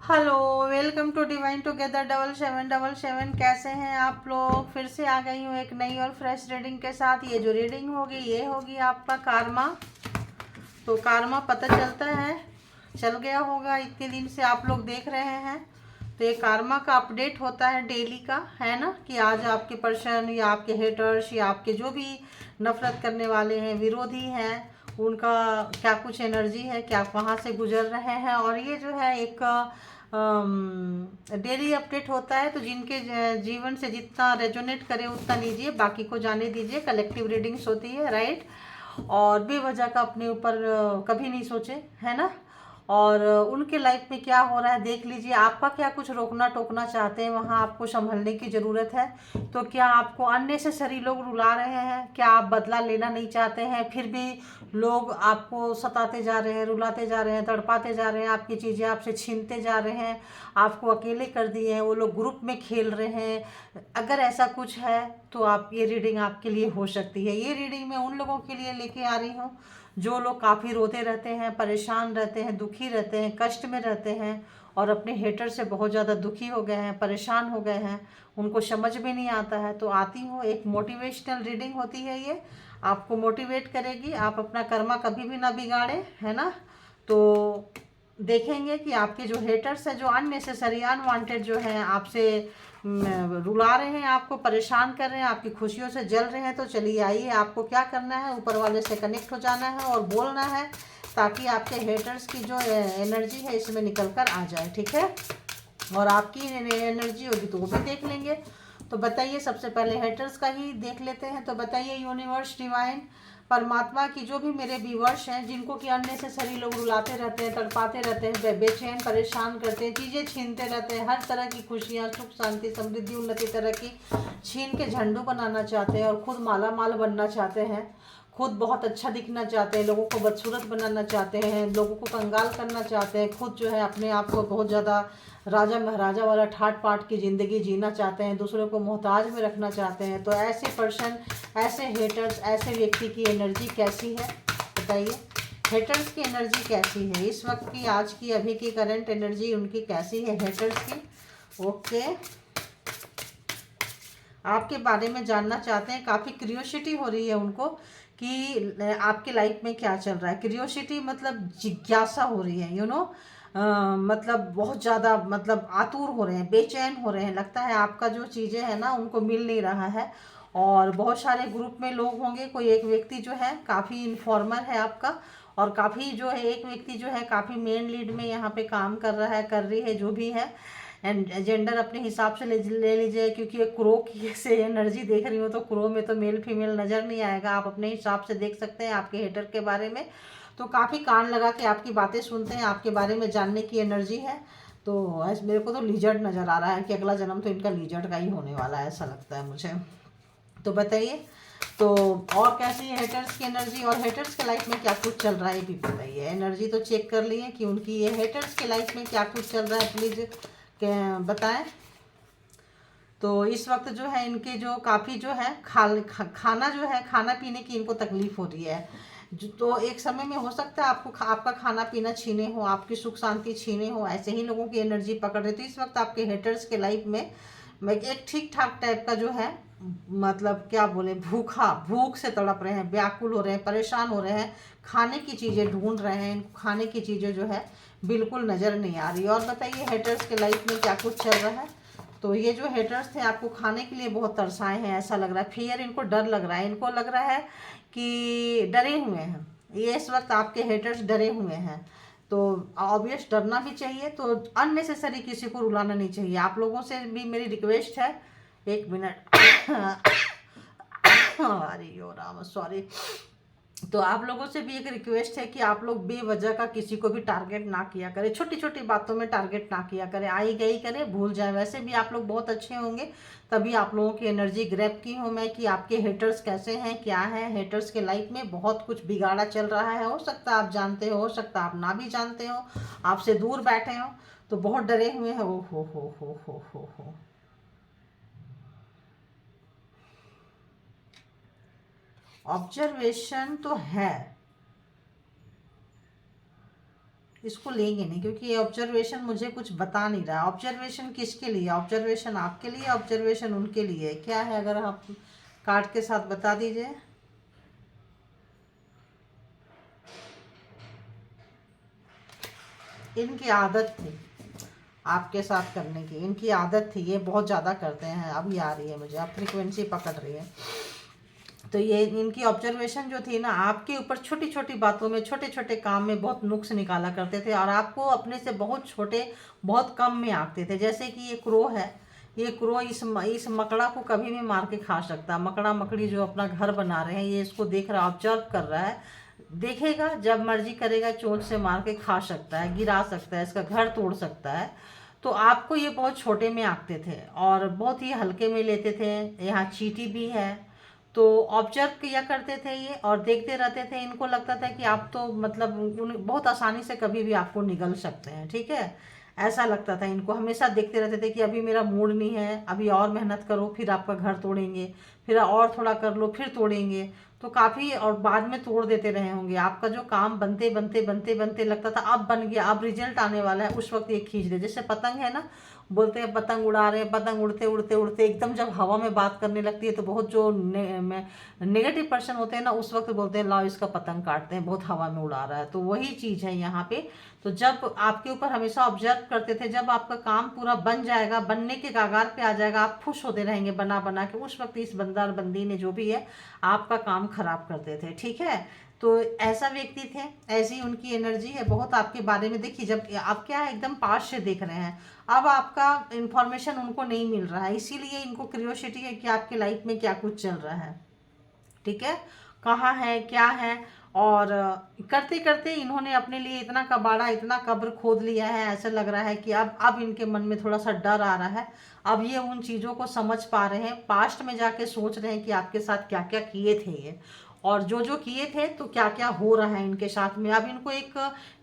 Hello, welcome to divine together 7777। कैसे हैं आप लोग? फिर से आ गई हूँ एक नई और फ्रेश रीडिंग के साथ। ये जो रीडिंग होगी ये होगी आपका कार्मा। तो कार्मा पता चलता है, चल गया होगा इतने दिन से आप लोग देख रहे हैं। तो ये कार्मा का अपडेट होता है डेली का, है ना, कि आज आपके पर्सन या आपके हेटर्स या आपके जो भी नफरत करने वाले हैं, विरोधी हैं, उनका क्या कुछ एनर्जी है, क्या कहाँ से गुजर रहे हैं। और ये जो है एक डेली अपडेट होता है। तो जिनके जीवन से जितना रेजोनेट करे उतना लीजिए, बाकी को जाने दीजिए। कलेक्टिव रीडिंग्स होती है, राइट। और बेवजह का अपने ऊपर कभी नहीं सोचे, है ना। और उनके लाइफ में क्या हो रहा है देख लीजिए। आपका क्या कुछ रोकना टोकना चाहते हैं, वहाँ आपको संभलने की ज़रूरत है। तो क्या आपको अननेसेसरी लोग रुला रहे हैं? क्या आप बदला लेना नहीं चाहते हैं, फिर भी लोग आपको सताते जा रहे हैं, रुलाते जा रहे हैं, तड़पाते जा रहे हैं, आपकी चीज़ें आपसे छीनते जा रहे हैं, आपको अकेले कर दिए हैं, वो लोग ग्रुप में खेल रहे हैं? अगर ऐसा कुछ है तो आप ये रीडिंग आपके लिए हो सकती है। ये रीडिंग मैं उन लोगों के लिए लेके आ रही हूँ जो लोग काफ़ी रोते रहते हैं, परेशान रहते हैं, दुखी रहते हैं, कष्ट में रहते हैं और अपने हेटर से बहुत ज़्यादा दुखी हो गए हैं, परेशान हो गए हैं, उनको समझ में नहीं आता है। तो आती हूँ, एक मोटिवेशनल रीडिंग होती है ये, आपको मोटिवेट करेगी। आप अपना कर्मा कभी भी ना बिगाड़े, है ना। तो देखेंगे कि आपके जो हेटर्स हैं, जो अननेसेसरी अनवांटेड जो हैं, आपसे रुला रहे हैं, आपको परेशान कर रहे हैं, आपकी खुशियों से जल रहे हैं। तो चलिए आइए, आपको क्या करना है, ऊपर वाले से कनेक्ट हो जाना है और बोलना है, ताकि आपके हेटर्स की जो एनर्जी है इसमें निकल कर आ जाए, ठीक है। और आपकी एनर्जी होगी तो वो भी देख लेंगे। तो बताइए, सबसे पहले हेटर्स का ही देख लेते हैं। तो बताइए यूनिवर्स, डिवाइन, परमात्मा की जो भी मेरे व्यूवर्स हैं, जिनको कि अननेसेसरी लोग रुलाते रहते हैं, तड़पाते रहते हैं, बेचैन परेशान करते हैं, चीज़ें छीनते रहते हैं, हर तरह की खुशियाँ, सुख शांति समृद्धि उन्नति तरह की छीन के झंडू बनाना चाहते हैं और खुद माला माल बनना चाहते हैं, खुद बहुत अच्छा दिखना चाहते हैं, लोगों को बदसूरत बनाना चाहते हैं, लोगों को कंगाल करना चाहते हैं, खुद जो है अपने आप को बहुत ज़्यादा राजा महाराजा वाला ठाट पाट की ज़िंदगी जीना चाहते हैं, दूसरों को मोहताज में रखना चाहते हैं। तो ऐसे पर्सन, ऐसे हेटर्स, ऐसे व्यक्ति की एनर्जी कैसी है बताइए। हेटर्स की एनर्जी कैसी है इस वक्त की, आज की, अभी की करंट एनर्जी उनकी कैसी है हेटर्स की? ओके, आपके बारे में जानना चाहते हैं, काफ़ी क्यूरियोसिटी हो रही है उनको कि आपके लाइफ में क्या चल रहा है। क्यूरियोसिटी मतलब जिज्ञासा हो रही है, मतलब बहुत ज़्यादा, मतलब आतुर हो रहे हैं, बेचैन हो रहे हैं। लगता है आपका जो चीज़ें हैं ना उनको मिल नहीं रहा है। और बहुत सारे ग्रुप में लोग होंगे, कोई एक व्यक्ति जो है काफ़ी इन्फॉर्मर है आपका, और काफ़ी जो है एक व्यक्ति जो है काफ़ी मेन लीड में यहाँ पे काम कर रहा है, कर रही है, जो भी है। एंड जेंडर अपने हिसाब से ले लीजिए, क्योंकि क्रो की से एनर्जी देख रही हो तो क्रो में तो मेल फीमेल नज़र नहीं आएगा, आप अपने हिसाब से देख सकते हैं आपके हेटर के बारे में। तो काफ़ी कान लगा के आपकी बातें सुनते हैं, आपके बारे में जानने की एनर्जी है। तो मेरे को तो लीजर्ड नज़र आ रहा है कि अगला जन्म तो इनका लीजर्ड का ही होने वाला है, ऐसा लगता है मुझे। तो बताइए, तो और कैसी है हेटर्स की एनर्जी, और हेटर्स के लाइफ में क्या कुछ चल रहा है ये भी बताइए। एनर्जी तो चेक कर लिए कि उनकी ये हेटर्स के लाइफ में क्या कुछ चल रहा है, प्लीज़ बताएं। तो इस वक्त जो है इनके जो काफ़ी जो है खाना जो है, खाना पीने की इनको तकलीफ हो रही है। तो एक समय में हो सकता है आपको आपका खाना पीना छीने हो, आपकी सुख शांति छीने हो, ऐसे ही लोगों की एनर्जी पकड़ रहे। तो इस वक्त आपके हेटर्स के लाइफ में एक ठीक ठाक टाइप का जो है, मतलब क्या बोले, भूख से तड़प रहे हैं, व्याकुल हो रहे हैं, परेशान हो रहे हैं, खाने की चीज़ें ढूंढ रहे हैं, इनको खाने की चीज़ें जो है बिल्कुल नज़र नहीं आ रही। और बताइए हेटर्स के लाइफ में क्या कुछ चल रहा है। तो ये जो हेटर्स थे आपको खाने के लिए बहुत तरसाए हैं, ऐसा लग रहा है। फियर, इनको डर लग रहा है, इनको लग रहा है कि डरे हुए हैं ये, इस वक्त आपके हेटर्स डरे हुए हैं। तो ऑब्वियस डरना भी चाहिए, तो अननेसेसरी किसी को रुलाना नहीं चाहिए। आप लोगों से भी मेरी रिक्वेस्ट है, एक मिनट अरे यो राम, सॉरी। तो आप लोगों से भी एक रिक्वेस्ट है कि आप लोग बेवजह का किसी को भी टारगेट ना किया करें, छोटी छोटी बातों में टारगेट ना किया करें, आई गई करें, भूल जाए। वैसे भी आप लोग बहुत अच्छे होंगे, तभी आप लोगों की एनर्जी ग्रैब की हूँ मैं कि आपके हेटर्स कैसे हैं, क्या है। हेटर्स के लाइफ में बहुत कुछ बिगाड़ा चल रहा है, हो सकता है आप जानते हो सकता है आप ना भी जानते हो, आपसे दूर बैठे हो, तो बहुत डरे हुए हैं। ओ हो। ऑब्जर्वेशन तो है, इसको लेंगे नहीं, क्योंकि ये ऑब्जर्वेशन मुझे कुछ बता नहीं रहा है। ऑब्जर्वेशन किसके लिए? ऑब्जर्वेशन आपके लिए, ऑब्जर्वेशन उनके लिए क्या है? अगर आप कार्ड के साथ बता दीजिए। इनकी आदत थी आपके साथ करने की, इनकी आदत थी, ये बहुत ज़्यादा करते हैं। अभी आ रही है मुझे, अब फ्रीक्वेंसी पकड़ रही है। तो ये इनकी ऑब्जर्वेशन जो थी ना, आपके ऊपर छोटी छोटी बातों में, छोटे छोटे काम में बहुत नुक्स निकाला करते थे, और आपको अपने से बहुत छोटे, बहुत कम में आंकते थे। जैसे कि ये क्रो है, ये क्रो इस मकड़ा को कभी भी मार के खा सकता है। मकड़ा मकड़ी जो अपना घर बना रहे हैं, ये इसको देख रहा, ऑब्जर्व कर रहा है, देखेगा, जब मर्जी करेगा चोंच से मार के खा सकता है, गिरा सकता है, इसका घर तोड़ सकता है। तो आपको ये बहुत छोटे में आंकते थे और बहुत ही हल्के में लेते थे। यहाँ चींटी भी है, तो ऑब्जर्व किया करते थे ये और देखते रहते थे। इनको लगता था कि आप तो मतलब बहुत आसानी से कभी भी आपको निगल सकते हैं, ठीक है, ऐसा लगता था इनको। हमेशा देखते रहते थे कि अभी मेरा मूड नहीं है, अभी और मेहनत करो फिर आपका घर तोड़ेंगे, फिर और थोड़ा कर लो फिर तोड़ेंगे। तो काफ़ी, और बाद में तोड़ देते रहे होंगे। आपका जो काम बनते बनते बनते बनते लगता था अब बन गया, अब रिजल्ट आने वाला है, उस वक्त ये खींच दे। जैसे पतंग है ना, बोलते हैं पतंग उड़ा रहे हैं, पतंग उड़ते उड़ते उड़ते एकदम जब हवा में बात करने लगती है तो बहुत जो नेगेटिव पर्सन होते हैं ना, उस वक्त बोलते हैं लाओ इसका पतंग काटते हैं, बहुत हवा में उड़ा रहा है। तो वही चीज़ है यहाँ पे। तो जब आपके ऊपर हमेशा ऑब्जर्व करते थे, जब आपका काम पूरा बन जाएगा, बनने के कगार पे आ जाएगा, आप खुश होते रहेंगे बना बना के, उस वक्त इस बंदा और बंदी ने जो भी है आपका काम खराब करते थे, ठीक है। तो ऐसा व्यक्ति थे, ऐसी उनकी एनर्जी है बहुत आपके बारे में। देखिए, जब आप क्या है एकदम पास से देख रहे हैं, अब आपका इंफॉर्मेशन उनको नहीं मिल रहा है, इसीलिए इनको क्यूरियोसिटी है कि आपके लाइफ में क्या कुछ चल रहा है, ठीक है, कहाँ है, क्या है। और करते करते इन्होंने अपने लिए इतना कबाड़ा, इतना कब्र खोद लिया है, ऐसा लग रहा है कि अब इनके मन में थोड़ा सा डर आ रहा है। अब ये उन चीज़ों को समझ पा रहे हैं, पास्ट में जाके सोच रहे हैं कि आपके साथ क्या क्या किए थे ये, और जो जो किए थे तो क्या क्या हो रहा है इनके साथ में। अब इनको एक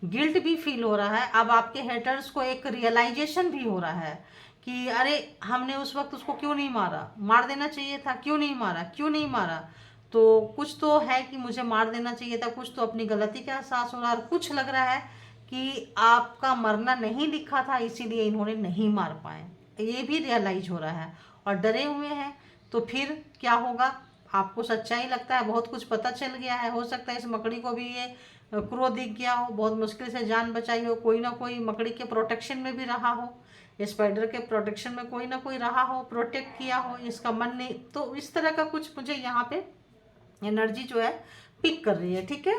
गिल्ट भी फील हो रहा है, अब आपके हेटर्स को एक रियलाइजेशन भी हो रहा है कि अरे हमने उस वक्त उसको क्यों नहीं मारा, मार देना चाहिए था, क्यों नहीं मारा, क्यों नहीं मारा। तो कुछ तो है कि मुझे मार देना चाहिए था, कुछ तो अपनी गलती का एहसास हो रहा है, और कुछ लग रहा है कि आपका मरना नहीं लिखा था इसीलिए इन्होंने नहीं मार पाए, ये भी रियलाइज हो रहा है और डरे हुए हैं। तो फिर क्या होगा, आपको सच्चाई लगता है, बहुत कुछ पता चल गया है। हो सकता है इस मकड़ी को भी ये क्रो दिख गया हो, बहुत मुश्किल से जान बचाई हो, कोई ना कोई मकड़ी के प्रोटेक्शन में भी रहा हो, स्पाइडर के प्रोटेक्शन में कोई ना कोई रहा हो, प्रोटेक्ट किया हो, इसका मन नहीं। तो इस तरह का कुछ मुझे यहाँ पे एनर्जी जो है पिक कर रही है, ठीक है।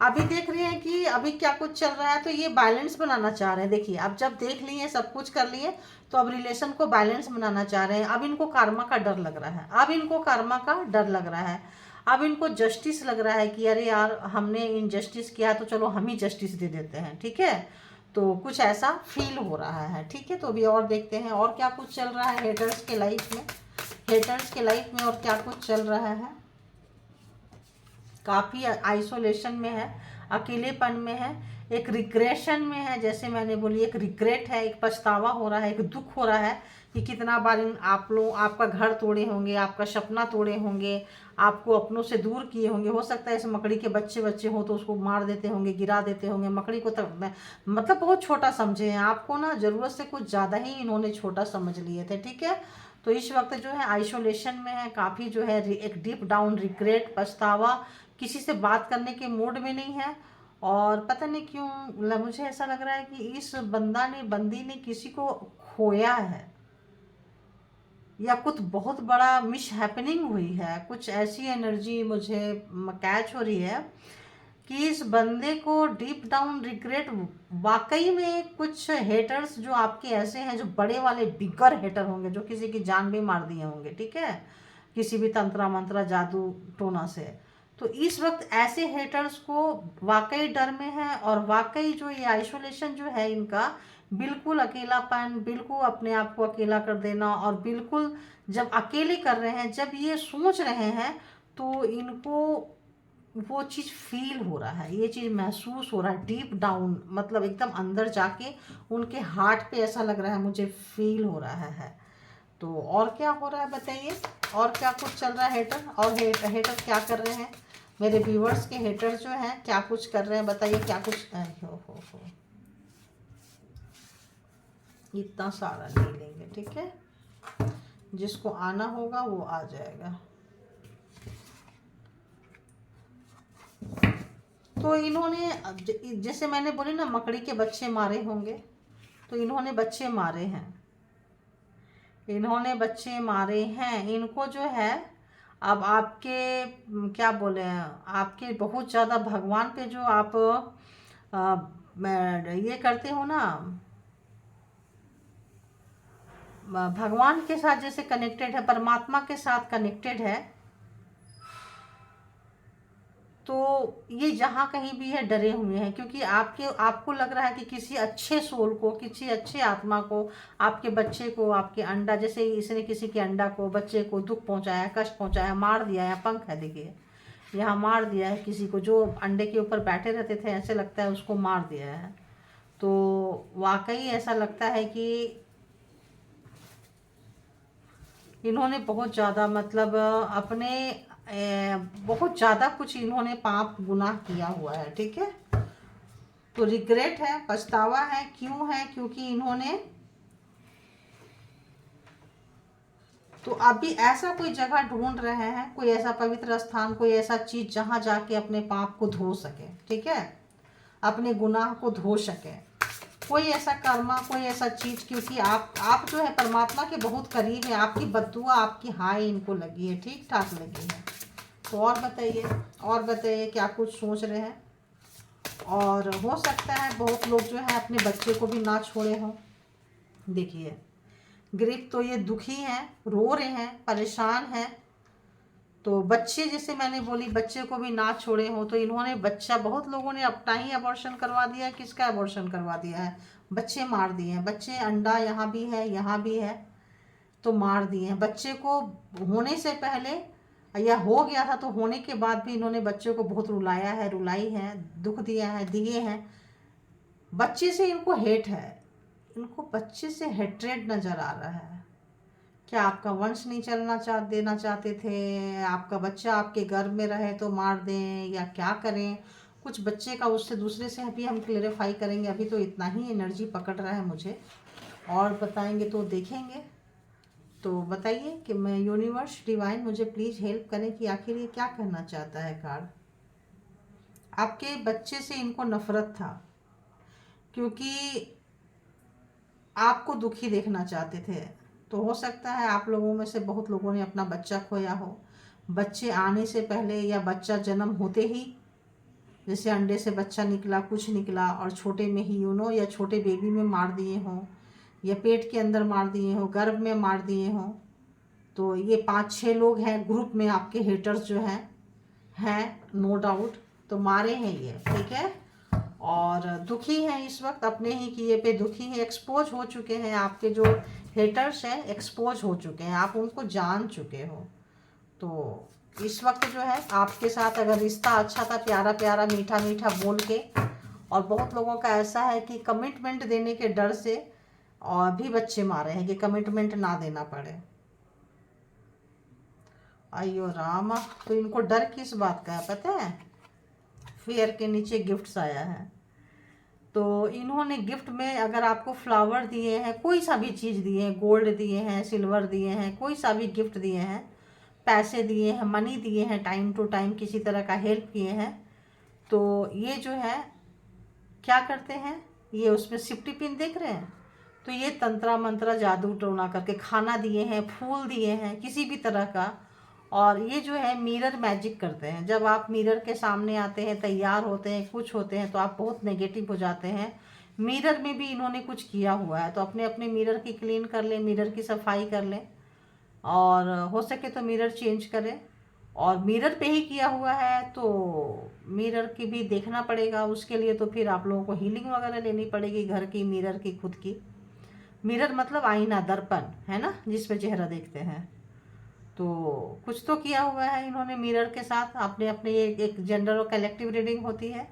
अभी देख रहे हैं कि अभी क्या कुछ चल रहा है, तो ये बैलेंस बनाना चाह रहे हैं। देखिए, अब जब देख लिए, सब कुछ कर लिए, तो अब रिलेशन को बैलेंस बनाना चाह रहे हैं। अब इनको कर्मा का डर लग रहा है, अब इनको कर्मा का डर लग रहा है, अब इनको जस्टिस लग रहा है कि अरे यार हमने इनजस्टिस किया तो चलो हम ही जस्टिस दे देते हैं, ठीक है। तो कुछ ऐसा फील हो रहा है, ठीक है। तो अभी और देखते हैं और क्या कुछ चल रहा है हेटर्स के लाइफ में, हेटर्स के लाइफ में और क्या कुछ चल रहा है। काफ़ी आइसोलेशन में है, अकेलेपन में है, एक रिग्रेशन में है। जैसे मैंने बोली, एक रिग्रेट है, एक पछतावा हो रहा है, एक दुख हो रहा है कि कितना बार आप लोग आपका घर तोड़े होंगे, आपका सपना तोड़े होंगे, आपको अपनों से दूर किए होंगे। हो सकता है इस मकड़ी के बच्चे बच्चे हों तो उसको मार देते होंगे, गिरा देते होंगे। मकड़ी को तब मतलब बहुत छोटा समझे हैं आपको ना, ज़रूरत से कुछ ज़्यादा ही इन्होंने छोटा समझ लिए थे, ठीक है। तो इस वक्त जो है आइसोलेशन में है, काफ़ी जो है एक डीप डाउन रिग्रेट, पछतावा, किसी से बात करने के मूड में नहीं है। और पता नहीं क्यों मुझे ऐसा लग रहा है कि इस बंदी ने किसी को खोया है, या कुछ बहुत बड़ा मिस हैपनिंग हुई है। कुछ ऐसी एनर्जी मुझे कैच हो रही है कि इस बंदे को डीप डाउन रिग्रेट, वाकई में कुछ हेटर्स जो आपके ऐसे हैं, जो बड़े वाले बिगर हेटर होंगे, जो किसी की जान भी मार दिए होंगे, ठीक है, किसी भी तंत्रा मंत्रा जादू टोना से। तो इस वक्त ऐसे हेटर्स को वाकई डर में है, और वाकई जो ये आइसोलेशन जो है इनका, बिल्कुल अकेलापन, बिल्कुल अपने आप को अकेला कर देना, और बिल्कुल जब अकेले कर रहे हैं, जब ये सोच रहे हैं, तो इनको वो चीज़ फील हो रहा है, ये चीज़ महसूस हो रहा है डीप डाउन, मतलब एकदम अंदर जाके उनके हार्ट पे ऐसा लग रहा है, मुझे फील हो रहा है। तो और क्या हो रहा है बताइए, और क्या कुछ चल रहा है हेटर, और हेटर क्या कर रहे हैं, मेरे व्यूवर्स के हेटर जो हैं क्या कुछ कर रहे हैं बताइए, क्या कुछ हो। इतना सारा नहीं लेंगे, ठीक है। जिसको आना होगा वो आ जाएगा। तो इन्होंने जैसे मैंने बोली ना, मकड़ी के बच्चे मारे होंगे, तो इन्होंने बच्चे मारे हैं, इन्होंने बच्चे मारे हैं। इनको जो है अब आपके क्या बोले हैं, आपके बहुत ज़्यादा भगवान पे जो आप ये करते हो ना, भगवान के साथ जैसे कनेक्टेड है, परमात्मा के साथ कनेक्टेड है, तो ये जहाँ कहीं भी है डरे हुए हैं, क्योंकि आपको लग रहा है कि किसी अच्छे सोल को, किसी अच्छे आत्मा को, आपके बच्चे को, आपके अंडा, जैसे इसने किसी के अंडा को, बच्चे को दुख पहुंचाया, कष्ट पहुंचाया, मार दिया है। पंख है देखिए, यहाँ मार दिया है किसी को, जो अंडे के ऊपर बैठे रहते थे, ऐसे लगता है उसको मार दिया है। तो वाकई ऐसा लगता है कि इन्होंने बहुत ज़्यादा मतलब अपने बहुत ज़्यादा कुछ इन्होंने पाप गुनाह किया हुआ है, ठीक है। तो रिग्रेट है, पछतावा है। क्यों है? क्योंकि इन्होंने तो अभी ऐसा कोई जगह ढूंढ रहे हैं, कोई ऐसा पवित्र स्थान, कोई ऐसा चीज जहां जाके अपने पाप को धो सके, ठीक है, अपने गुनाह को धो सके, कोई ऐसा कर्मा, कोई ऐसा चीज। क्योंकि आप जो है परमात्मा के बहुत करीब है, आपकी बद्दुआ, आपकी हाय इनको लगी है, ठीक ठाक लगी है। तो और बताइए, और बताइए क्या कुछ सोच रहे हैं। और हो सकता है बहुत लोग जो है अपने बच्चे को भी ना छोड़े हों। देखिए ग्रीफ तो ये दुखी हैं, रो रहे हैं, परेशान हैं। तो बच्चे, जैसे मैंने बोली, बच्चे को भी ना छोड़े हो, तो इन्होंने बच्चा, बहुत लोगों ने अपना ही अबॉर्शन करवा दिया है। किसका अबॉर्शन करवा दिया है? बच्चे मार दिए हैं। बच्चे, अंडा यहाँ भी है, यहाँ भी है, तो मार दिए हैं। बच्चे को होने से पहले या हो गया था, तो होने के बाद भी इन्होंने बच्चे को बहुत रुलाया है, रुलाई है, दुख दिया है, दिए हैं। बच्चे से इनको हेट है, इनको बच्चे से हेट्रेड नजर आ रहा है। क्या आपका वंश नहीं चलना देना चाहते थे? आपका बच्चा आपके गर्भ में रहे तो मार दें, या क्या करें? कुछ बच्चे का उससे दूसरे से भी हम क्लेरिफाई करेंगे। अभी तो इतना ही एनर्जी पकड़ रहा है मुझे, और बताएंगे तो देखेंगे। तो बताइए कि मैं, यूनिवर्स डिवाइन, मुझे प्लीज़ हेल्प करें कि आखिर ये क्या कहना चाहता है कार्ड। आपके बच्चे से इनको नफरत था, क्योंकि आपको दुखी देखना चाहते थे। तो हो सकता है आप लोगों में से बहुत लोगों ने अपना बच्चा खोया हो, बच्चे आने से पहले या बच्चा जन्म होते ही, जैसे अंडे से बच्चा निकला, कुछ निकला और छोटे में ही या छोटे बेबी में मार दिए हों, या पेट के अंदर मार दिए हों, गर्भ में मार दिए हों। तो ये 5-6 लोग हैं ग्रुप में, आपके हेटर्स जो हैं नो डाउट, तो मारे हैं ये, ठीक है। और दुखी हैं इस वक्त, अपने ही किए पे दुखी हैं, एक्सपोज हो चुके हैं। आपके जो हेटर्स हैं एक्सपोज हो चुके हैं, आप उनको जान चुके हो। तो इस वक्त जो है आपके साथ अगर रिश्ता अच्छा था, प्यारा प्यारा, मीठा मीठा बोल के, और बहुत लोगों का ऐसा है कि कमिटमेंट देने के डर से और भी बच्चे मारे हैं कि कमिटमेंट ना देना पड़े। अयो रामा, तो इनको डर किस बात का है पता है? फेयर के नीचे गिफ्ट्स आया है। तो इन्होंने गिफ्ट में अगर आपको फ्लावर दिए हैं, कोई सा भी चीज़ दिए हैं, गोल्ड दिए हैं, सिल्वर दिए हैं, कोई सा भी गिफ्ट दिए हैं, पैसे दिए हैं, मनी दिए हैं, टाइम टू टाइम किसी तरह का हेल्प किए हैं, तो ये जो है क्या करते हैं, ये उसमें सिफ्टी पिन देख रहे हैं, तो ये तंत्रा मंत्रा जादू टोना करके खाना दिए हैं, फूल दिए हैं किसी भी तरह का। और ये जो है मिरर मैजिक करते हैं। जब आप मिरर के सामने आते हैं, तैयार होते हैं, कुछ होते हैं, तो आप बहुत नेगेटिव हो जाते हैं। मिरर में भी इन्होंने कुछ किया हुआ है, तो अपने अपने मिरर की क्लीन कर लें, मिरर की सफाई कर लें, और हो सके तो मिरर चेंज करें। और मिरर पे ही किया हुआ है तो मिरर की भी देखना पड़ेगा, उसके लिए तो फिर आप लोगों को हीलिंग वगैरह लेनी पड़ेगी, घर की, मिरर की, खुद की। मिरर मतलब आईना, दर्पण है ना, जिसमें चेहरा देखते हैं। तो कुछ तो किया हुआ है इन्होंने मिरर के साथ। अपने अपने एक जेंडर और कलेक्टिव रीडिंग होती है,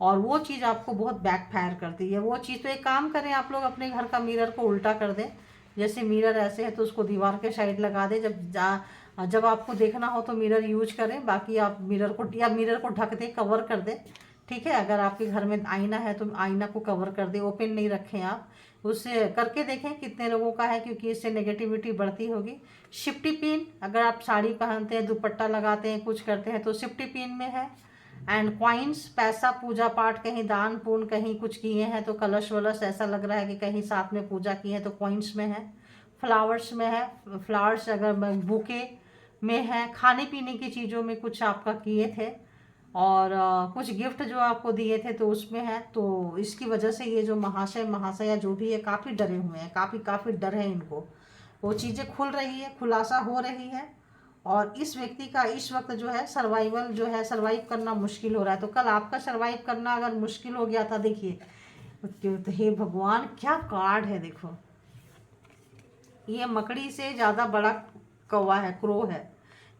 और वो चीज़ आपको बहुत बैकफायर करती है। वो चीज़, तो एक काम करें आप लोग, अपने घर का मिरर को उल्टा कर दें। जैसे मिरर ऐसे है तो उसको दीवार के साइड लगा दें। जब आपको देखना हो तो मिरर यूज करें, बाकी आप मिरर को ढक दें, कवर कर दें, ठीक है। अगर आपके घर में आईना है तो आईना को कवर कर दे, ओपन नहीं रखें आप। उससे करके देखें कितने लोगों का है, क्योंकि इससे नेगेटिविटी बढ़ती होगी। शिफ्टी पिन, अगर आप साड़ी पहनते हैं, दुपट्टा लगाते हैं, कुछ करते हैं तो शिफ्टी पिन में है। एंड क्वाइंस, पैसा, पूजा पाठ, कहीं दान पुण्य कहीं कुछ किए हैं तो कलश वलश ऐसा लग रहा है कि कहीं साथ में पूजा की है तो क्वाइंस में है। फ्लावर्स में है, फ्लावर्स अगर बुके में है। खाने पीने की चीज़ों में कुछ आपका किए थे और कुछ गिफ्ट जो आपको दिए थे तो उसमें है। तो इसकी वजह से ये जो महाशय महाशया जो भी है काफ़ी डरे हुए हैं, काफ़ी डर है इनको। वो चीज़ें खुल रही है, खुलासा हो रही है। और इस व्यक्ति का इस वक्त जो है सर्वाइवल जो है, सर्वाइव करना मुश्किल हो रहा है। तो कल आपका सर्वाइव करना अगर मुश्किल हो गया था, देखिए तो हे भगवान क्या कार्ड है देखो। ये मकड़ी से ज़्यादा बड़ा कौवा है, क्रो है।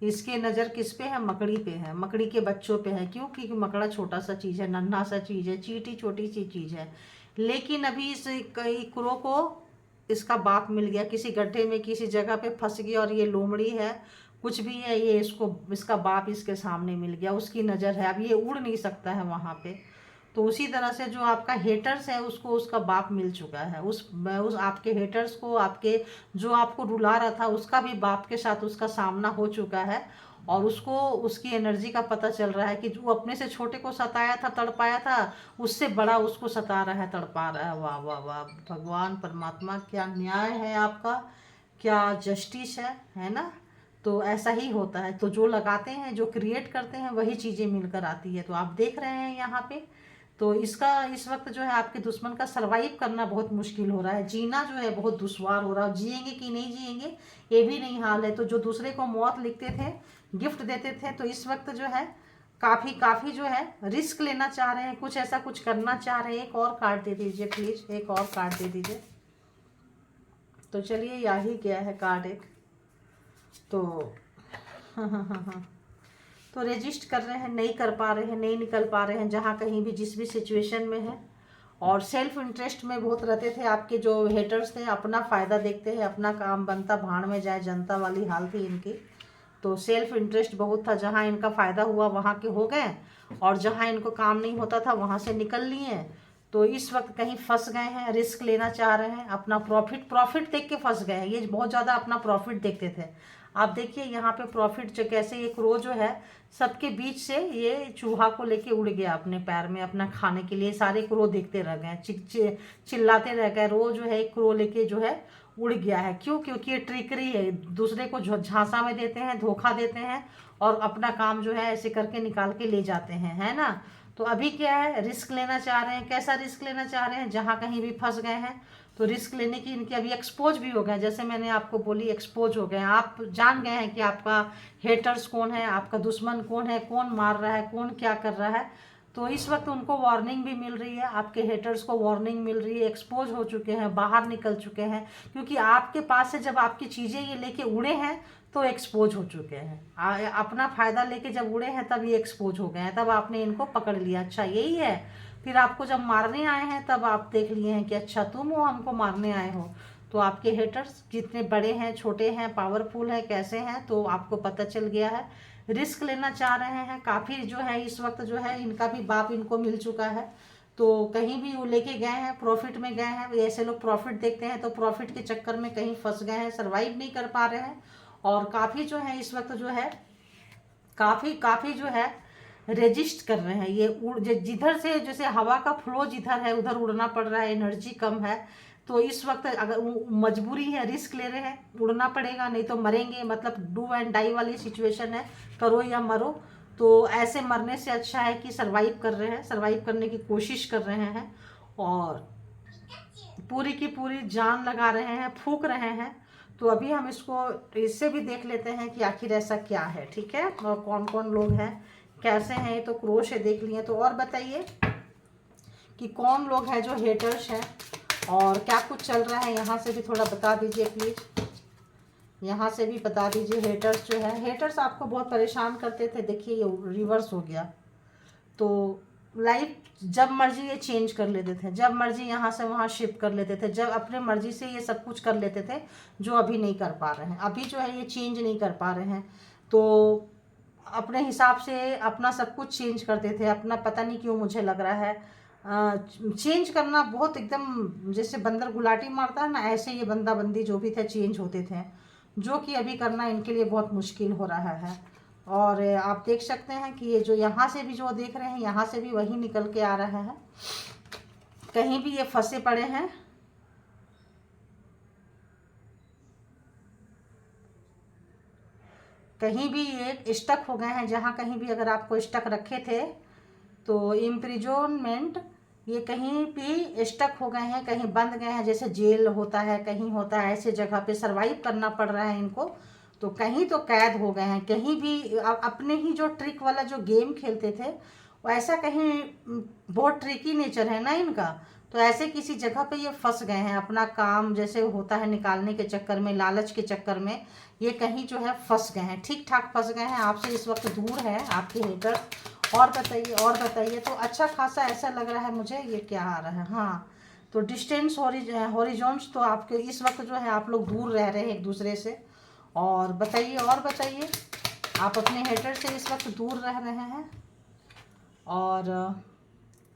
इसके नज़र किस पे है? मकड़ी पे है, मकड़ी के बच्चों पे है। क्यों? क्योंकि मकड़ा छोटा सा चीज़ है, नन्हा सा चीज़ है, चींटी छोटी सी चीज़ है। लेकिन अभी इस कई क्रो को इसका बाप मिल गया, किसी गड्ढे में किसी जगह पे फंस गया और ये लोमड़ी है कुछ भी है, ये इसको इसका बाप इसके सामने मिल गया, उसकी नज़र है। अब ये उड़ नहीं सकता है वहाँ पे। तो उसी तरह से जो आपका हेटर्स है उसको उसका बाप मिल चुका है। उस आपके हेटर्स को, आपके जो आपको रुला रहा था उसका भी बाप के साथ उसका सामना हो चुका है। और उसको उसकी एनर्जी का पता चल रहा है कि जो अपने से छोटे को सताया था, तड़पाया था, उससे बड़ा उसको सता रहा है, तड़पा रहा है। वाह वाह वाह भगवान परमात्मा, क्या न्याय है आपका, क्या जस्टिस है ना। तो ऐसा ही होता है। तो जो लगाते हैं, जो क्रिएट करते हैं, वही चीज़ें मिलकर आती है। तो आप देख रहे हैं यहाँ पे। तो इसका इस वक्त जो है आपके दुश्मन का सरवाइव करना बहुत मुश्किल हो रहा है, जीना जो है बहुत दुश्वार हो रहा है। जिएंगे कि नहीं जिएंगे ये भी नहीं हाल है। तो जो दूसरे को मौत लिखते थे, गिफ्ट देते थे, तो इस वक्त जो है काफ़ी जो है रिस्क लेना चाह रहे हैं, कुछ ऐसा कुछ करना चाह रहे हैं। एक और कार्ड दे दीजिए प्लीज़, एक और कार्ड दे दीजिए। तो चलिए यही गया है कार्ड एक। तो हाँ, तो रेजिस्ट कर रहे हैं, नहीं कर पा रहे हैं, नहीं निकल पा रहे हैं जहाँ कहीं भी, जिस भी सिचुएशन में है। और सेल्फ इंटरेस्ट में बहुत रहते थे आपके जो हेटर्स थे, अपना फ़ायदा देखते हैं, अपना काम बनता भाड़ में जाए जनता वाली हाल थी इनकी। तो सेल्फ इंटरेस्ट बहुत था, जहाँ इनका फ़ायदा हुआ वहाँ के हो गए, और जहाँ इनको काम नहीं होता था वहाँ से निकल लिए। तो इस वक्त कहीं फंस गए हैं, रिस्क लेना चाह रहे हैं, अपना प्रॉफिट देख के फंस गए हैं। ये बहुत ज़्यादा अपना प्रॉफिट देखते थे। आप देखिए यहाँ पे प्रॉफिट जो कैसे, एक रो जो है सबके बीच से ये चूहा को लेके उड़ गया अपने पैर में अपना खाने के लिए। सारे क्रो देखते रह गए, चिल्लाते रह गए। रो जो है एक क्रो लेके जो है उड़ गया है। क्यों? क्योंकि ये ट्रिकरी है, दूसरे को झांसा में देते हैं, धोखा देते हैं और अपना काम जो है ऐसे करके निकाल के ले जाते हैं, है ना। तो अभी क्या है, रिस्क लेना चाह रहे हैं। कैसा रिस्क लेना चाह रहे हैं? जहाँ कहीं भी फंस गए हैं तो रिस्क लेने की इनकी अभी एक्सपोज भी हो गए। जैसे मैंने आपको बोली, एक्सपोज हो गए, आप जान गए हैं कि आपका हेटर्स कौन है, आपका दुश्मन कौन है, कौन मार रहा है, कौन क्या कर रहा है। तो इस वक्त उनको वार्निंग भी मिल रही है, आपके हेटर्स को वार्निंग मिल रही है। एक्सपोज हो चुके हैं, बाहर निकल चुके हैं, क्योंकि आपके पास से जब आपकी चीज़ें ये लेके उड़े हैं तो एक्सपोज हो चुके हैं। अपना फ़ायदा लेके जब उड़े हैं तब ये एक्सपोज हो गए हैं, तब आपने इनको पकड़ लिया। अच्छा यही है। फिर आपको जब मारने आए हैं तब आप देख लिए हैं कि अच्छा तुम हो, हमको मारने आए हो। तो आपके हेटर्स जितने बड़े हैं, छोटे हैं, पावरफुल हैं, कैसे हैं, तो आपको पता चल गया है। रिस्क लेना चाह रहे हैं काफ़ी जो है। इस वक्त जो है इनका भी बाप इनको मिल चुका है। तो कहीं भी वो लेके गए हैं, प्रॉफिट में गए हैं। ऐसे लोग प्रॉफिट देखते हैं तो प्रॉफिट के चक्कर में कहीं फंस गए हैं, सर्वाइव नहीं कर पा रहे हैं। और काफ़ी जो है इस वक्त जो है काफ़ी जो है रेजिस्ट कर रहे हैं। ये जिधर से जैसे हवा का फ्लो जिधर है उधर उड़ना पड़ रहा है, एनर्जी कम है। तो इस वक्त अगर मजबूरी है, रिस्क ले रहे हैं, उड़ना पड़ेगा नहीं तो मरेंगे। मतलब डू एंड डाई वाली सिचुएशन है, करो या मरो। तो ऐसे मरने से अच्छा है कि सर्वाइव कर रहे हैं, सर्वाइव करने की कोशिश कर रहे हैं और पूरी की पूरी जान लगा रहे हैं, फूंक रहे हैं। तो अभी हम इससे भी देख लेते हैं कि आखिर ऐसा क्या है, ठीक है, और कौन कौन लोग हैं, कैसे हैं। ये तो क्रोश है, देख लिए। तो और बताइए कि कौन लोग हैं जो हेटर्स हैं और क्या कुछ चल रहा है, यहाँ से भी थोड़ा बता दीजिए प्लीज़। यहाँ से भी बता दीजिए। हेटर्स जो है, हेटर्स आपको बहुत परेशान करते थे, देखिए ये रिवर्स हो गया। तो लाइफ जब मर्जी ये चेंज कर लेते थे, जब मर्जी यहाँ से वहाँ शिफ्ट कर लेते थे, जब अपने मर्जी से ये सब कुछ कर लेते थे, जो अभी नहीं कर पा रहे हैं। अभी जो है ये चेंज नहीं कर पा रहे हैं। तो अपने हिसाब से अपना सब कुछ चेंज करते थे, अपना पता नहीं क्यों मुझे लग रहा है चेंज करना बहुत एकदम जैसे बंदर गुलाटी मारता है ना, ऐसे ये बंदा बंदी जो भी थे चेंज होते थे, जो कि अभी करना इनके लिए बहुत मुश्किल हो रहा है। और आप देख सकते हैं कि ये जो यहाँ से भी जो देख रहे हैं, यहाँ से भी वही निकल के आ रहा है, कहीं भी ये फंसे पड़े हैं। कहीं भी ये स्टक हो गए हैं, जहाँ कहीं भी अगर आपको स्टक रखे थे तो इम्प्रिजोनमेंट, ये कहीं भी स्टक हो गए हैं, कहीं बंद गए हैं, जैसे जेल होता है, कहीं होता है ऐसे जगह पे सर्वाइव करना पड़ रहा है इनको। तो कहीं तो कैद हो गए हैं, कहीं भी अपने ही जो ट्रिक वाला जो गेम खेलते थे वो ऐसा कहीं बहुत ट्रिकी नेचर है ना इनका, तो ऐसे किसी जगह पे ये फंस गए हैं, अपना काम जैसे होता है निकालने के चक्कर में, लालच के चक्कर में ये कहीं जो है फंस गए हैं, ठीक ठाक फंस गए हैं, आपसे इस वक्त दूर है आपके हेटर। और बताइए, और बताइए। तो अच्छा खासा ऐसा लग रहा है मुझे, ये क्या आ रहा है, हाँ तो डिस्टेंस हॉरिजॉन्स, तो आपके इस वक्त जो है आप लोग दूर रह रहे हैं एक दूसरे से। और बताइए, और बताइए, आप अपने हेटर से इस वक्त दूर रह रहे हैं और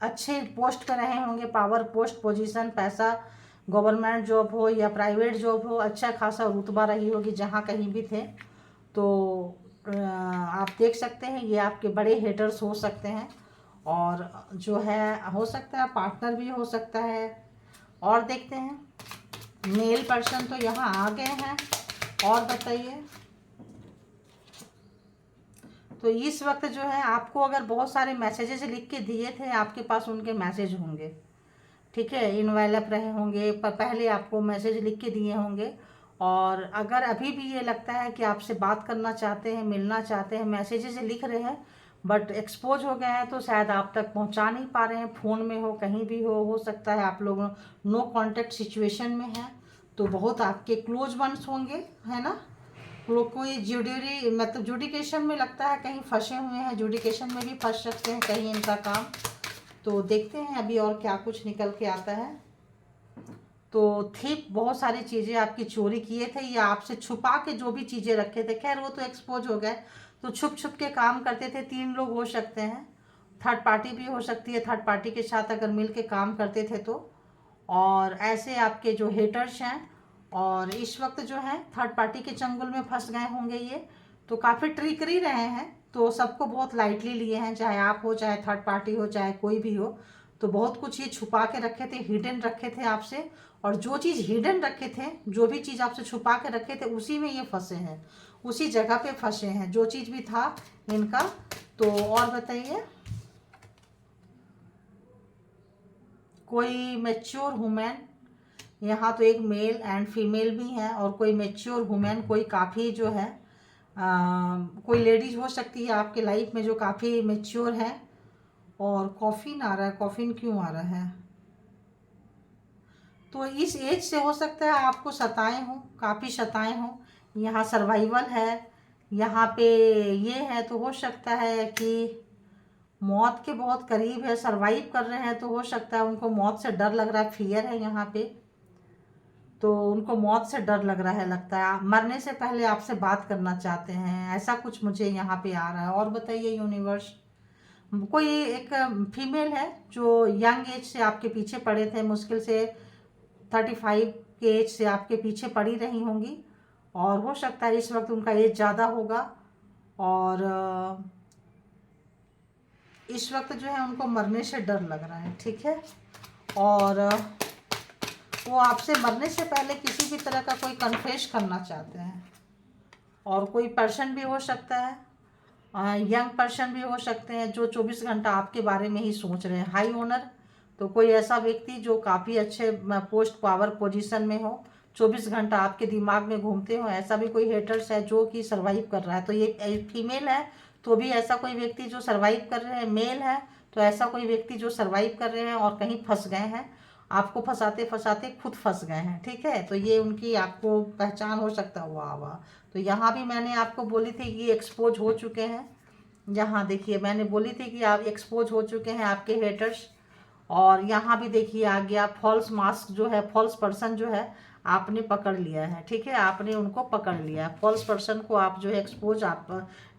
अच्छे पोस्ट पर रहे होंगे, पावर पोस्ट, पोजीशन, पैसा, गवर्नमेंट जॉब हो या प्राइवेट जॉब हो, अच्छा खासा रुतबा रही होगी जहाँ कहीं भी थे। तो आप देख सकते हैं ये आपके बड़े हेटर्स हो सकते हैं, और जो है हो सकता है पार्टनर भी हो सकता है। और देखते हैं, मेल पर्सन तो यहाँ आ गए हैं। और बताइए। तो इस वक्त जो है आपको अगर बहुत सारे मैसेजेस लिख के दिए थे, आपके पास उनके मैसेज होंगे, ठीक है, इनवेलप रहे होंगे, पहले आपको मैसेज लिख के दिए होंगे। और अगर अभी भी ये लगता है कि आपसे बात करना चाहते हैं, मिलना चाहते हैं, मैसेजेस लिख रहे हैं बट एक्सपोज हो गए हैं, तो शायद आप तक पहुंचा नहीं पा रहे हैं, फ़ोन में हो, कहीं भी हो सकता है आप लोग नो कांटेक्ट सिचुएशन में हैं। तो बहुत आपके क्लोज वंस होंगे, है ना, लोग कोई जुडियरी मतलब जुडिकेशन में लगता है कहीं फंसे हुए हैं, जुडिकेशन में भी फंस सकते हैं कहीं इनका काम। तो देखते हैं अभी और क्या कुछ निकल के आता है। तो थी बहुत सारी चीज़ें आपकी चोरी किए थे या आपसे छुपा के जो भी चीज़ें रखे थे, खैर वो तो एक्सपोज हो गए। तो छुप छुप के काम करते थे, 3 लोग हो सकते हैं, थर्ड पार्टी भी हो सकती है, थर्ड पार्टी के साथ अगर मिल के काम करते थे तो। और ऐसे आपके जो हेटर्स हैं, और इस वक्त जो है थर्ड पार्टी के चंगुल में फंस गए होंगे ये, तो काफ़ी ट्रिकरी रहे हैं, तो सबको बहुत लाइटली लिए हैं, चाहे आप हो, चाहे थर्ड पार्टी हो, चाहे कोई भी हो। तो बहुत कुछ ये छुपा के रखे थे, हिडन रखे थे आपसे, और जो चीज़ हिडन रखे थे, जो भी चीज़ आपसे छुपा के रखे थे, उसी में ये फंसे हैं, उसी जगह पे फंसे हैं जो चीज़ भी था इनका। तो और बताइए, कोई मैच्योर वुमेन, यहाँ तो एक मेल एंड फीमेल भी हैं, और कोई मैच्योर वुमेन, कोई काफ़ी जो है कोई लेडीज हो सकती है आपके लाइफ में जो काफ़ी मैच्योर है। और कॉफिन आ रहा है, कॉफिन क्यों आ रहा है, तो इस एज से हो सकता है आपको सताए हों, काफ़ी सताए हों, यहाँ सर्वाइवल है, यहाँ पे ये है, तो हो सकता है कि मौत के बहुत करीब है, सरवाइव कर रहे हैं, तो हो सकता है उनको मौत से डर लग रहा है, फियर है यहाँ पे, तो उनको मौत से डर लग रहा है, लगता है मरने से पहले आपसे बात करना चाहते हैं, ऐसा कुछ मुझे यहाँ पे आ रहा है। और बताइए यूनिवर्स, कोई एक फीमेल है जो यंग एज से आपके पीछे पड़े थे, मुश्किल से 35 के एज से आपके पीछे पड़ी रही होंगी, और हो सकता है इस वक्त उनका एज ज़्यादा होगा, और इस वक्त जो है उनको मरने से डर लग रहा है, ठीक है। और वो आपसे मरने से पहले किसी भी तरह का कोई कन्फेस करना चाहते हैं, और कोई पर्सन भी हो सकता है, यंग पर्सन भी हो सकते हैं जो 24 घंटा आपके बारे में ही सोच रहे हैं, हाई ओनर, तो कोई ऐसा व्यक्ति जो काफ़ी अच्छे पोस्ट पावर पोजीशन में हो, 24 घंटा आपके दिमाग में घूमते हो, ऐसा भी कोई हेटर्स है जो कि सरवाइव कर रहा है। तो ये फीमेल है तो भी ऐसा कोई व्यक्ति जो सरवाइव कर रहे हैं, मेल है तो ऐसा कोई व्यक्ति जो सरवाइव कर रहे हैं और कहीं फंस गए हैं, आपको फंसाते फंसाते खुद फंस गए हैं, ठीक है। तो ये उनकी आपको पहचान हो सकता है, वाह वाह। तो यहाँ भी मैंने आपको बोली थी कि एक्सपोज हो चुके हैं, यहाँ देखिए मैंने बोली थी कि आप एक्सपोज हो चुके हैं आपके हेटर्स। और यहाँ भी देखिए आ गया फॉल्स मास्क जो है, फॉल्स पर्सन जो है आपने पकड़ लिया है, ठीक है, आपने उनको पकड़ लिया है, फॉल्स पर्सन को आप जो है एक्सपोज आप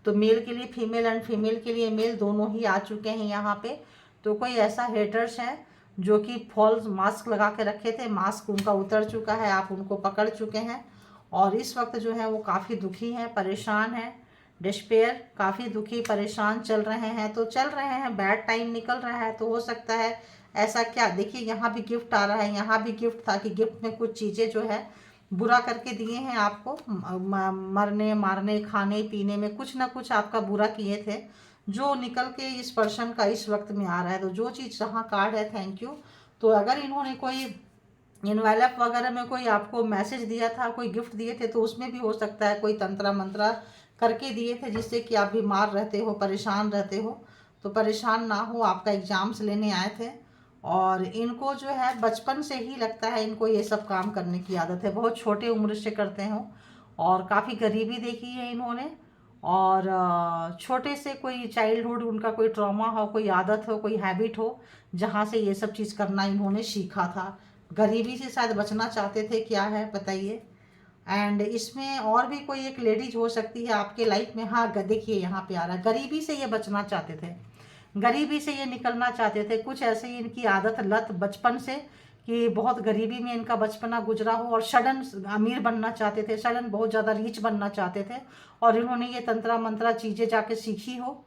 तो मेल के लिए फीमेल एंड फीमेल के लिए मेल दोनों ही आ चुके हैं यहाँ पे। तो कोई ऐसा हेटर्स है जो कि फॉल्स मास्क लगा के रखे थे, मास्क उनका उतर चुका है, आप उनको पकड़ चुके हैं और इस वक्त जो है वो काफ़ी दुखी हैं, परेशान हैं, डिस्पेयर, काफ़ी दुखी परेशान चल रहे हैं। तो चल रहे हैं, बैड टाइम निकल रहा है। तो हो सकता है ऐसा क्या, देखिए यहाँ भी गिफ्ट आ रहा है, यहाँ भी गिफ्ट था कि गिफ्ट में कुछ चीज़ें जो है बुरा करके दिए हैं आपको, मरने मारने खाने पीने में कुछ ना कुछ आपका बुरा किए थे, जो निकल के इस पर्सन का इस वक्त में आ रहा है। तो जो चीज़ जहाँ कार्ड है, थैंक यू। तो अगर इन्होंने कोई इनवेलप वगैरह में कोई आपको मैसेज दिया था, कोई गिफ्ट दिए थे, तो उसमें भी हो सकता है कोई तंत्रा मंत्रा करके दिए थे जिससे कि आप बीमार रहते हो, परेशान रहते हो। तो परेशान ना हो, आपका एग्ज़ाम्स लेने आए थे और इनको जो है बचपन से ही लगता है इनको ये सब काम करने की आदत है, बहुत छोटे उम्र से करते हो और काफ़ी गरीबी देखी है इन्होंने और छोटे से कोई चाइल्डहुड उनका कोई ट्रॉमा हो, कोई आदत हो, कोई हैबिट हो जहाँ से ये सब चीज़ करना इन्होंने सीखा था। गरीबी से शायद बचना चाहते थे, क्या है बताइए। एंड इसमें और भी कोई एक लेडीज हो सकती है आपके लाइफ में। हाँ, देखिए यहाँ पे आ रहा है, गरीबी से ये बचना चाहते थे, गरीबी से ये निकलना चाहते थे। कुछ ऐसे ही इनकी आदत लत बचपन से कि बहुत गरीबी में इनका बचपना गुजरा हो और सडन अमीर बनना चाहते थे, सडन बहुत ज़्यादा रीच बनना चाहते थे और इन्होंने ये तंत्रा मंत्रा चीज़ें जाके सीखी हो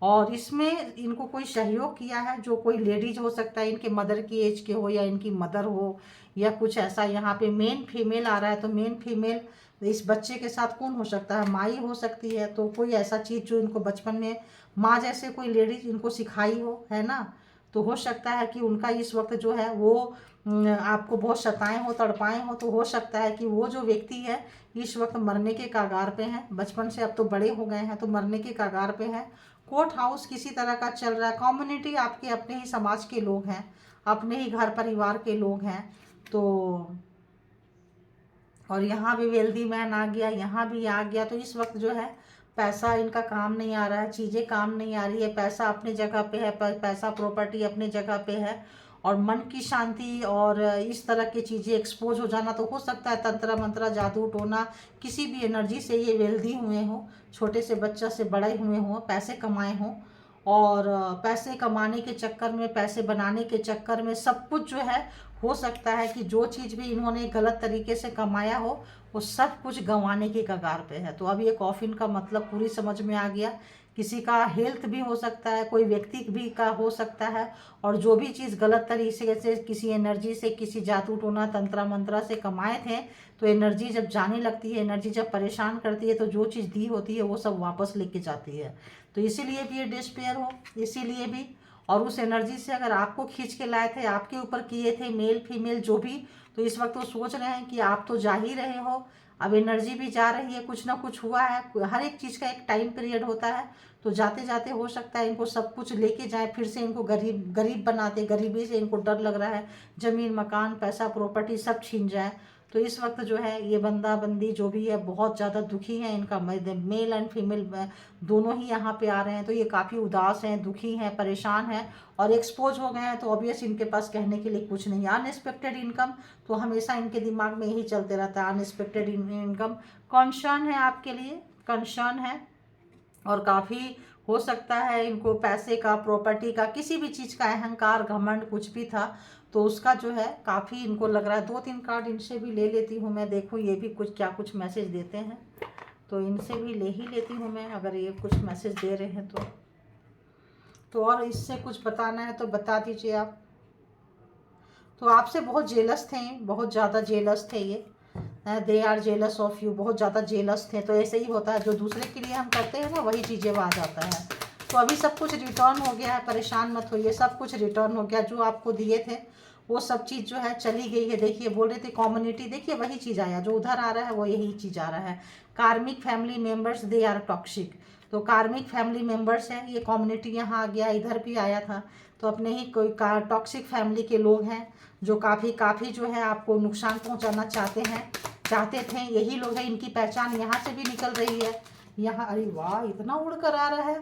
और इसमें इनको कोई सहयोग किया है, जो कोई लेडीज हो सकता है, इनके मदर की एज के हो या इनकी मदर हो या कुछ ऐसा। यहाँ पे मेन फीमेल आ रहा है, तो मेन फीमेल इस बच्चे के साथ कौन हो सकता है, माँ ही हो सकती है। तो कोई ऐसा चीज़ जो इनको बचपन में माँ जैसे कोई लेडीज इनको सिखाई हो, है ना। तो हो सकता है कि उनका इस वक्त जो है वो आपको बहुत सताएं हो, तड़पाएं हो। तो हो सकता है कि वो जो व्यक्ति है इस वक्त मरने के कगार पे हैं, बचपन से अब तो बड़े हो गए हैं तो मरने के कगार पे हैं। कोर्ट हाउस किसी तरह का चल रहा है, कम्युनिटी आपके अपने ही समाज के लोग हैं, अपने ही घर परिवार के लोग हैं। तो और यहाँ भी वेल्दी मैन आ गया, यहाँ भी आ गया। तो इस वक्त जो है पैसा इनका काम नहीं आ रहा है, चीज़ें काम नहीं आ रही है, पैसा अपनी जगह पे है, पैसा प्रॉपर्टी अपनी जगह पे है और मन की शांति और इस तरह की चीज़ें एक्सपोज हो जाना। तो हो सकता है तंत्र मंत्र जादू टोना किसी भी एनर्जी से ये वेल्दी हुए हों, छोटे से बच्चा से बड़े हुए हों, पैसे कमाए हों और पैसे कमाने के चक्कर में, पैसे बनाने के चक्कर में सब कुछ जो है, हो सकता है कि जो चीज़ भी इन्होंने गलत तरीके से कमाया हो वो सब कुछ गंवाने के कगार पे है। तो अब ये कॉफिन का मतलब पूरी समझ में आ गया। किसी का हेल्थ भी हो सकता है, कोई व्यक्ति भी का हो सकता है और जो भी चीज़ गलत तरीके से किसी एनर्जी से, किसी जादू टोना तंत्रा मंत्रा से कमाए थे, तो एनर्जी जब जाने लगती है, एनर्जी जब परेशान करती है तो जो चीज़ दी होती है वो सब वापस लेके जाती है। तो इसीलिए भी ये डिस्पेयर हो, इसीलिए भी। और उस एनर्जी से अगर आपको खींच के लाए थे, आपके ऊपर किए थे, मेल फीमेल जो भी, तो इस वक्त वो सोच रहे हैं कि आप तो जा ही रहे हो, अब एनर्जी भी जा रही है, कुछ ना कुछ हुआ है। हर एक चीज़ का एक टाइम पीरियड होता है। तो जाते जाते हो सकता है इनको सब कुछ लेके जाए, फिर से इनको गरीब गरीब बनाते, गरीबी से इनको डर लग रहा है, ज़मीन मकान पैसा प्रॉपर्टी सब छीन जाए। तो इस वक्त जो है ये बंदा बंदी जो भी है बहुत ज़्यादा दुखी है। इनका मेल एंड फीमेल दोनों ही यहाँ पे आ रहे हैं। तो ये काफ़ी उदास हैं, दुखी हैं, परेशान हैं और एक्सपोज हो गए हैं। तो ऑब्वियस इनके पास कहने के लिए कुछ नहीं। अनएक्सपेक्टेड इनकम तो हमेशा इनके दिमाग में यही चलते रहता है, अनएक्सपेक्टेड इनकम। कंसर्न है आपके लिए, कंसर्न है और काफ़ी हो सकता है इनको पैसे का, प्रॉपर्टी का, किसी भी चीज़ का अहंकार घमंड कुछ भी था तो उसका जो है काफ़ी इनको लग रहा है। 2-3 कार्ड इनसे भी ले लेती हूँ मैं, देखूँ ये भी कुछ क्या कुछ मैसेज देते हैं। तो इनसे भी ले ही लेती हूँ मैं, अगर ये कुछ मैसेज दे रहे हैं तो और इससे कुछ बताना है तो बता दीजिए आप। तो आपसे बहुत जेलस थे, बहुत ज़्यादा जेलस थे ये, they are jealous of you, बहुत ज़्यादा जेलस थे। तो ऐसे ही होता है, जो दूसरे के लिए हम करते हैं ना वही चीज़ें वो आ जाता है। तो अभी सब कुछ रिटर्न हो गया है, परेशान मत होइए, सब कुछ रिटर्न हो गया। जो आपको दिए थे वो सब चीज़ जो है चली गई है। देखिए बोल रहे थे कम्युनिटी, देखिए वही चीज़ आया, जो उधर आ रहा है वो यही चीज़ आ रहा है। Karmic family members they are toxic, तो कार्मिक फैमिली मेम्बर्स हैं, ये कम्युनिटी यहाँ आ गया, इधर भी आया था। तो अपने ही कोई टॉक्सिक फैमिली के लोग हैं जो काफ़ी जो है आपको नुकसान पहुँचाना चाहते थे। यही लोग हैं, इनकी पहचान यहाँ से भी निकल रही है। यहाँ अरे वाह, इतना उड़ कर आ रहा है।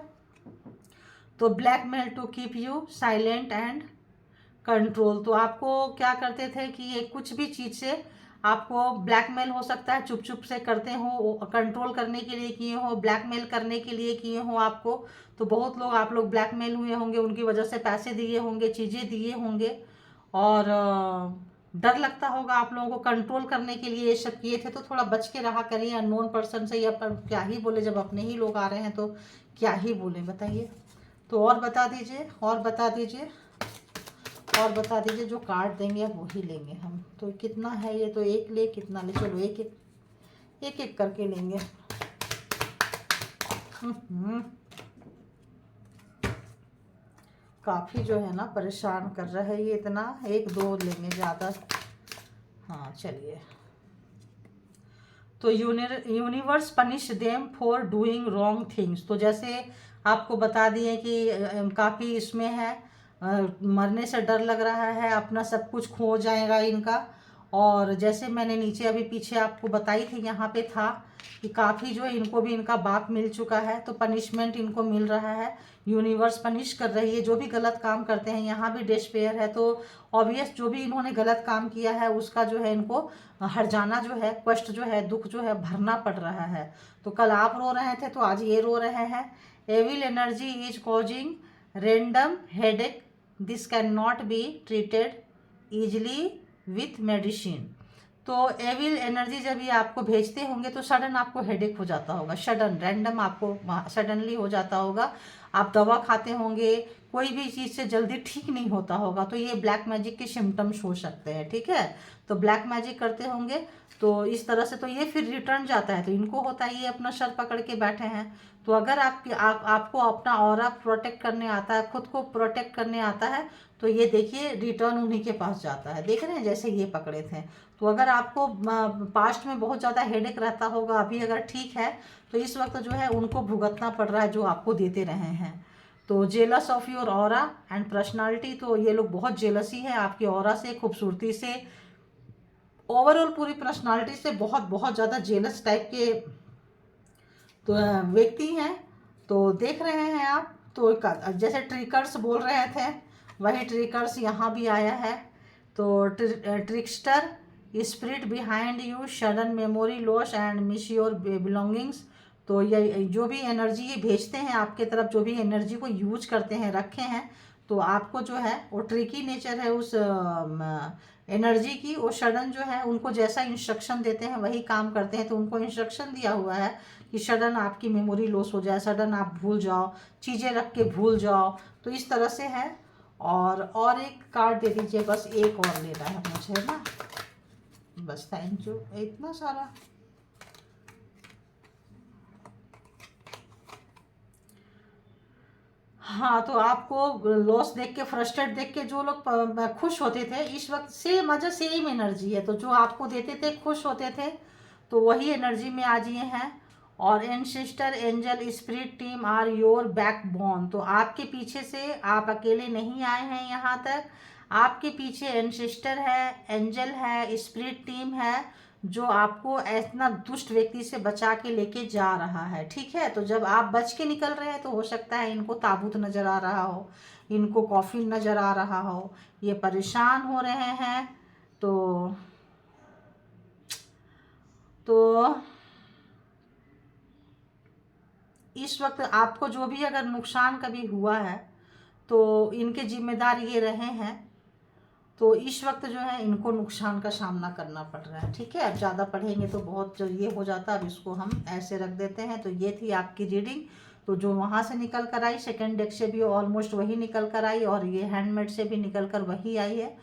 तो blackmail to keep you silent and control. तो आपको क्या करते थे कि ये कुछ भी चीज़ से आपको ब्लैकमेल हो सकता है, चुप चुप से करते हो, कंट्रोल करने के लिए किए हो, ब्लैकमेल करने के लिए किए हो आपको। तो बहुत लोग, आप लोग ब्लैकमेल हुए होंगे, उनकी वजह से पैसे दिए होंगे, चीज़ें दिए होंगे, और डर लगता होगा आप लोगों को, कंट्रोल करने के लिए ये सब किए थे। तो थोड़ा बच के रहा करिए अननोन पर्सन से। या पर क्या ही बोले, जब अपने ही लोग आ रहे हैं तो क्या ही बोले, बताइए। तो और बता दीजिए, और बता दीजिए, और बता दीजिए। जो कार्ड देंगे अब वही लेंगे हम। तो कितना है ये, तो एक ले, कितना ले, चलो एक एक एक एक करके लेंगे। काफ़ी जो है ना परेशान कर रहा है ये इतना। एक दो लेंगे ज़्यादा। हाँ चलिए। तो universe punish them for doing wrong things. तो जैसे आपको बता दिए कि काफ़ी इसमें है, मरने से डर लग रहा है, अपना सब कुछ खो जाएगा इनका। और जैसे मैंने नीचे अभी पीछे आपको बताई थी, यहाँ पे था कि काफ़ी जो है इनको भी इनका बाप मिल चुका है, तो पनिशमेंट इनको मिल रहा है। यूनिवर्स पनिश कर रही है जो भी गलत काम करते हैं। यहाँ भी डिस्पेयर है, तो ऑब्वियस जो भी इन्होंने गलत काम किया है उसका जो है इनको हर्जाना जो है, कष्ट जो है, दुख जो है भरना पड़ रहा है। तो कल आप रो रहे थे तो आज ये रो रहे हैं। Evil energy is causing random headache, this can not be treated easily with medicine. तो एविल एनर्जी जब ये आपको भेजते होंगे तो सडन आपको हेडेक हो जाता होगा, सडन रैंडम आपको सडनली हो जाता होगा। आप दवा खाते होंगे, कोई भी चीज़ से जल्दी ठीक नहीं होता होगा, तो ये ब्लैक मैजिक के सिम्टम्स हो सकते हैं, ठीक है। तो ब्लैक मैजिक करते होंगे तो इस तरह से, तो ये फिर रिटर्न जाता है। तो इनको होता है ये अपना सर पकड़ के बैठे हैं। तो अगर आपको अपना ऑरा प्रोटेक्ट करने आता है, खुद को प्रोटेक्ट करने आता है, तो ये देखिए रिटर्न उन्हीं के पास जाता है। देख रहे हैं जैसे ये पकड़े थे। तो अगर आपको पास्ट में बहुत ज़्यादा हेडेक रहता होगा, अभी अगर ठीक है, तो इस वक्त जो है उनको भुगतना पड़ रहा है जो आपको देते रहे हैं। तो jealous of your aura and personality. तो ये लोग बहुत जेलसी है आपकी ऑरा से, खूबसूरती से, ओवरऑल पूरी पर्सनालिटी से बहुत बहुत ज़्यादा जेलस टाइप के तो व्यक्ति हैं। तो देख रहे हैं आप, तो जैसे ट्रिकर्स बोल रहे थे, वही ट्रिकर्स यहाँ भी आया है। तो trickster, spirit behind you, sudden memory loss and miss your belongings. तो ये जो भी एनर्जी ये भेजते हैं आपके तरफ, जो भी एनर्जी को यूज करते हैं, रखे हैं, तो आपको जो है वो ट्रिकी नेचर है उस एनर्जी की। वो सडन जो है उनको जैसा इंस्ट्रक्शन देते हैं वही काम करते हैं। तो उनको इंस्ट्रक्शन दिया हुआ है कि सडन आपकी मेमोरी लॉस हो जाए, सडन आप भूल जाओ, चीज़ें रख के भूल जाओ। तो इस तरह से है। और एक कार्ड दे दीजिए, बस एक और लेना है मुझे ना, बस। Thank you. इतना सारा हाँ, तो आपको लॉस देख के, फ्रस्ट्रेट देख के जो लोग खुश होते थे, इस वक्त सेम मजा सेम एनर्जी है। तो जो आपको देते थे, खुश होते थे, तो वही एनर्जी में आज ये हैं। और ancestor angel spirit team are your backbone. तो आपके पीछे से आप अकेले नहीं आए हैं यहाँ तक, आपके पीछे एनसिस्टर है, एंजल है, स्पिरिट टीम है, जो आपको इतना दुष्ट व्यक्ति से बचा के लेके जा रहा है, ठीक है। तो जब आप बच के निकल रहे हैं तो हो सकता है इनको ताबूत नजर आ रहा हो, इनको कॉफिन नजर आ रहा हो, ये परेशान हो रहे हैं। तो इस वक्त आपको जो भी अगर नुकसान कभी हुआ है तो इनके जिम्मेदार ये रहे हैं। तो इस वक्त जो है इनको नुकसान का सामना करना पड़ रहा है, ठीक है। अब ज़्यादा पढ़ेंगे तो बहुत जो ये हो जाता है, अब इसको हम ऐसे रख देते हैं। तो ये थी आपकी रीडिंग। तो जो वहाँ से निकल कर आई, सेकेंड डेक से भी ऑलमोस्ट वही निकल कर आई, और ये हैंडमेड से भी निकल कर वही आई है।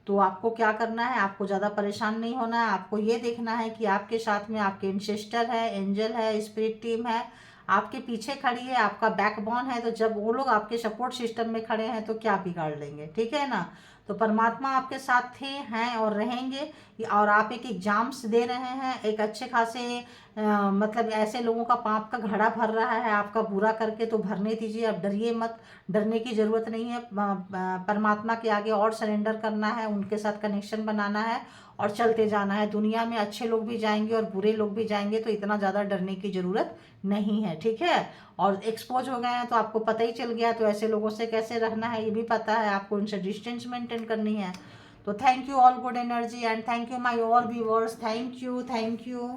तो आपको क्या करना है, आपको ज़्यादा परेशान नहीं होना है। आपको ये देखना है कि आपके साथ में आपके एंसेस्टर है, एंजल है, स्पिरिट टीम है, आपके पीछे खड़ी है, आपका बैकबोन है। तो जब वो लोग आपके सपोर्ट सिस्टम में खड़े हैं तो क्या बिगाड़ लेंगे, ठीक है ना। तो परमात्मा आपके साथ थे, हैं और रहेंगे। और आप एक एग्जाम्स दे रहे हैं, एक अच्छे खासे मतलब ऐसे लोगों का पाप का घड़ा भर रहा है आपका बुरा करके, तो भरने दीजिए। अब डरिए मत, डरने की ज़रूरत नहीं है। परमात्मा के आगे और सरेंडर करना है, उनके साथ कनेक्शन बनाना है और चलते जाना है। दुनिया में अच्छे लोग भी जाएंगे और बुरे लोग भी जाएंगे, तो इतना ज़्यादा डरने की ज़रूरत नहीं है, ठीक है। और एक्सपोज हो गए हैं तो आपको पता ही चल गया, तो ऐसे लोगों से कैसे रहना है ये भी पता है, आपको उनसे डिस्टेंस मेंटेन करनी है। तो thank you all good energy and thank you my all viewers, thank you, thank you.